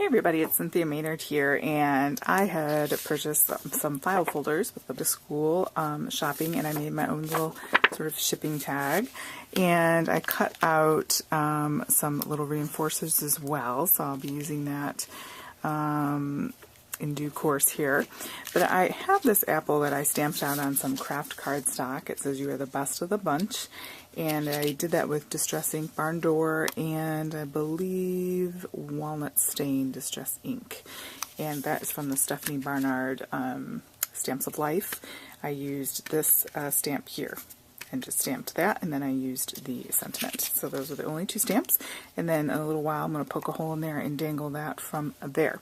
Hey everybody, it's Cynthia Maynard here, and I had purchased some file folders with the school shopping, and I made my own little sort of shipping tag, and I cut out some little reinforcers as well, so I'll be using that in due course here. But I have this apple that I stamped out on some craft cardstock. It says, "You are the best of the bunch." And I did that with Distress Ink Barn Door and I believe Walnut Stain Distress Ink. And that is from the Stephanie Barnard Stamps of Life. I used this stamp here and just stamped that, and then I used the sentiment. So those are the only two stamps. And then in a little while I'm going to poke a hole in there and dangle that from there.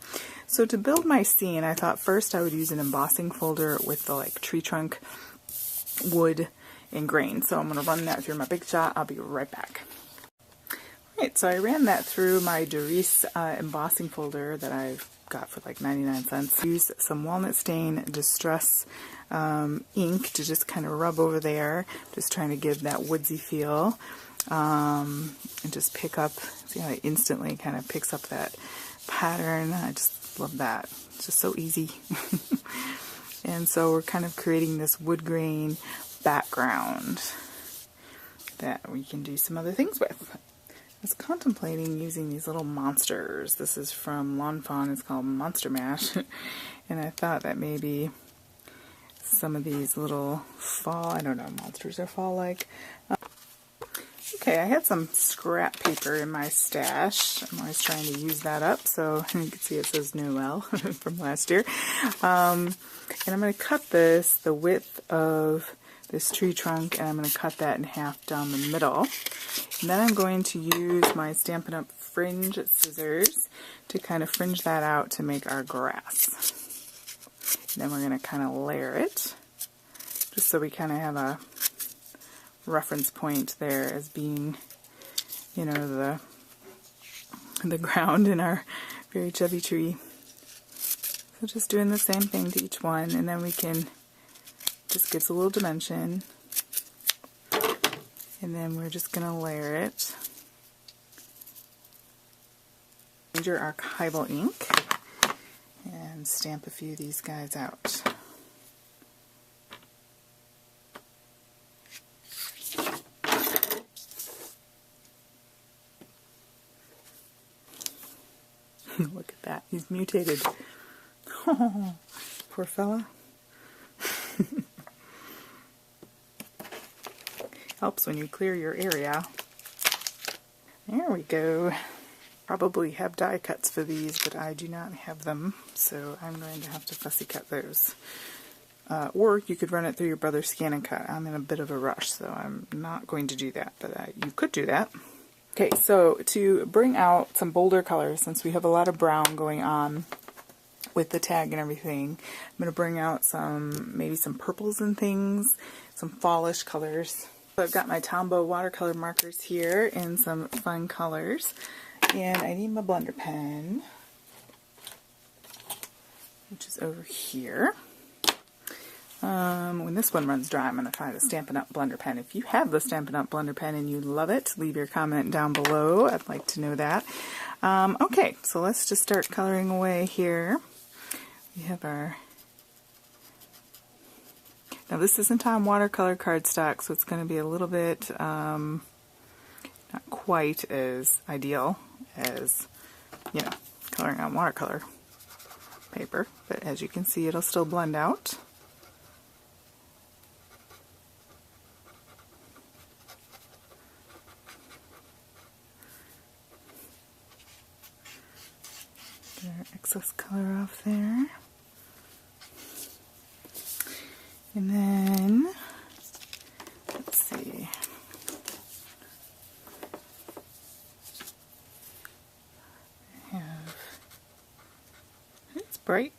So to build my scene, I thought first I would use an embossing folder with the tree trunk wood and grain. So I'm going to run that through my Big Shot. I'll be right back. Alright, so I ran that through my Doris embossing folder that I've got for like 99 cents. Used some Walnut Stain Distress ink to just kind of rub over there, just trying to give that woodsy feel, and just pick up, see how it instantly kind of picks up that pattern. I just love that. It's just so easy. And so we're kind of creating this wood grain background that we can do some other things with. I was contemplating using these little monsters. This is from Fawn. It's called Monster Mash. And I thought that maybe some of these little fall, I don't know, monsters are fall-like. Okay, I had some scrap paper in my stash. I'm always trying to use that up, so you can see it says Noel from last year. And I'm going to cut this the width of this tree trunk, and I'm going to cut that in half down the middle. And then I'm going to use my Stampin' Up! Fringe scissors to kind of fringe that out to make our grass. And then we're going to kind of layer it, just so we kind of have a reference point there as being, you know, the ground in our very chubby tree. So just doing the same thing to each one, and then we can just gives a little dimension, and then we're just going to layer it. Major archival ink and stamp a few of these guys out. Look at that, he's mutated. Oh, poor fella. Helps when you clear your area. There we go. Probably have die cuts for these, but I do not have them, so I'm going to have to fussy cut those. Or you could run it through your brother's Scan and Cut. I'm in a bit of a rush, so I'm not going to do that, but you could do that. Okay, so to bring out some bolder colors, since we have a lot of brown going on with the tag and everything, I'm going to bring out maybe some purples and things, some fallish colors. So I've got my Tombow watercolor markers here in some fun colors, and I need my blender pen, which is over here. When this one runs dry, I'm going to try the Stampin' Up! Blender pen. If you have the Stampin' Up! Blender pen and you love it, leave your comment down below. I'd like to know that. Okay, so let's just start coloring away here. We have our... Now this isn't on watercolor cardstock, so it's going to be a little bit not quite as ideal as, you know, coloring on watercolor paper, but as you can see, it'll still blend out. Get our excess color off there. And then, let's see, I have, it's bright.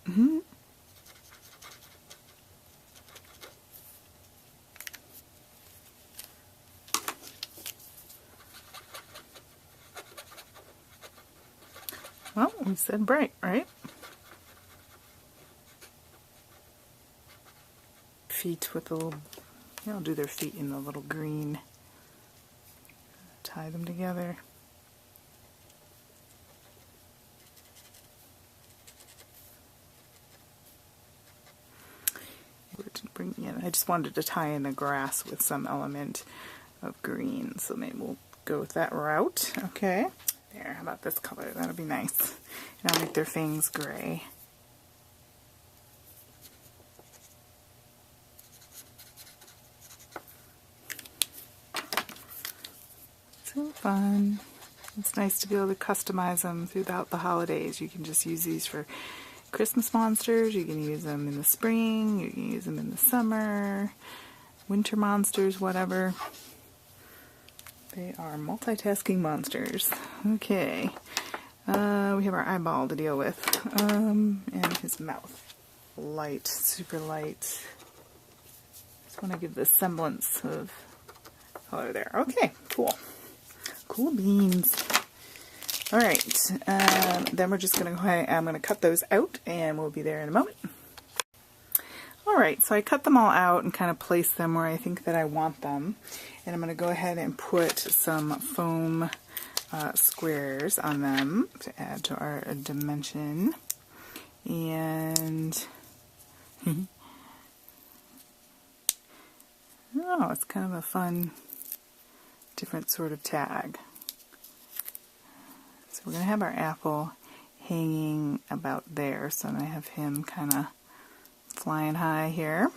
Well, we said bright, right? Feet with a little, I'll do their feet in the little green. Tie them together. to bring in. I just wanted to tie in the grass with some element of green, so maybe we'll go with that route. Okay, there, how about this color? That'll be nice. And I'll make their fangs gray. So fun. It's nice to be able to customize them throughout the holidays. You can just use these for Christmas monsters, you can use them in the spring, you can use them in the summer, winter monsters, whatever. They are multitasking monsters. Okay, we have our eyeball to deal with, and his mouth. Light, super light. Just want to give the semblance of color there. Okay, cool. Cool beans. Alright, then we're just going to go ahead, I'm going to cut those out and we'll be there in a moment. Alright, so I cut them all out and kind of place them where I think that I want them. And I'm going to go ahead and put some foam squares on them to add to our dimension. And oh, it's kind of a fun, different sort of tag. So we're going to have our apple hanging about there, so I'm going to have him kind of flying high here.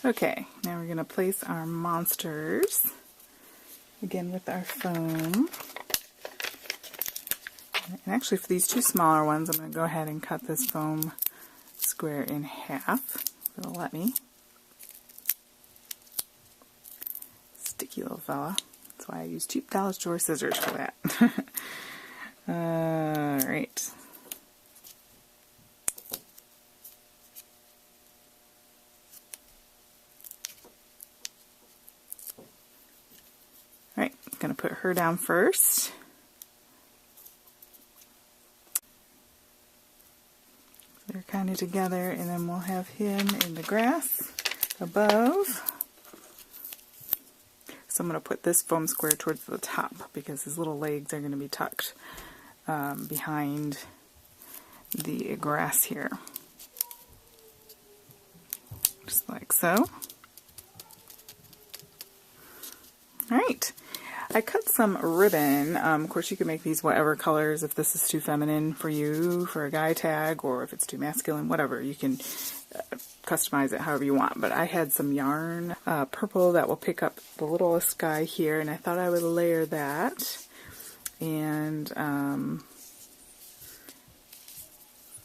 Okay, now we're going to place our monsters, again with our foam. And actually for these two smaller ones, I'm going to go ahead and cut this foam square in half. It'll let me. Sticky little fella. That's why I use cheap dollar store scissors for that. Alright. Alright, I'm going to put her down first. They're kind of together, and then we'll have him in the grass above. So I'm going to put this foam square towards the top because his little legs are going to be tucked behind the grass here. Just like so. Alright, I cut some ribbon. Of course you can make these whatever colors if this is too feminine for you for a guy tag, or if it's too masculine, whatever. You can customize it however you want. But I had some yarn, purple, that will pick up the littlest guy here, and I thought I would layer that. And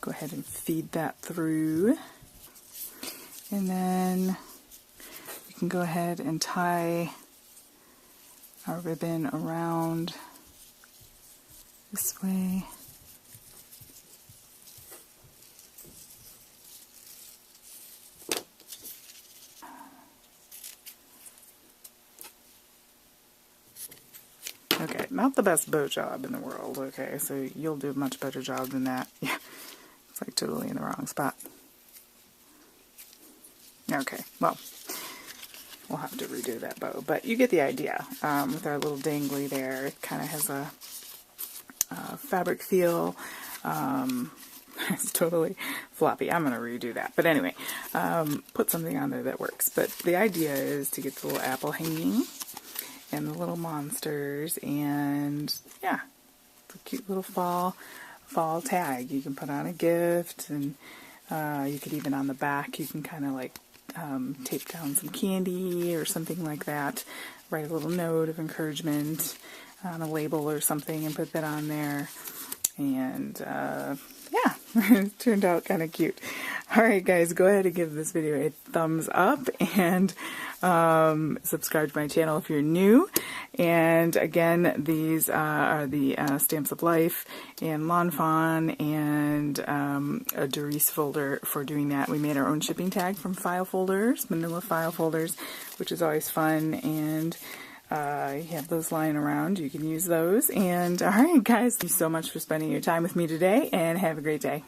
go ahead and feed that through. And then we can go ahead and tie our ribbon around this way. Okay, not the best bow job in the world, okay, so you'll do a much better job than that. Yeah, it's like totally in the wrong spot. Okay, well, we'll have to redo that bow, but you get the idea. With our little dangly there, it kind of has a fabric feel. It's totally floppy. I'm going to redo that. But anyway, put something on there that works. But the idea is to get the little apple hanging and the little monsters, and yeah, it's a cute little fall tag. You can put on a gift, and you could even on the back, you can kind of like tape down some candy or something like that, write a little note of encouragement on a label or something and put that on there. And yeah, it turned out kind of cute. Alright guys, go ahead and give this video a thumbs up, and subscribe to my channel if you're new. And again, these are the Stamps of Life and Lawn Fawn, and a Doris folder for doing that. We made our own shipping tag from file folders, manila file folders, which is always fun. And You have those lying around. You can use those. And all right, guys, thank you so much for spending your time with me today, and have a great day.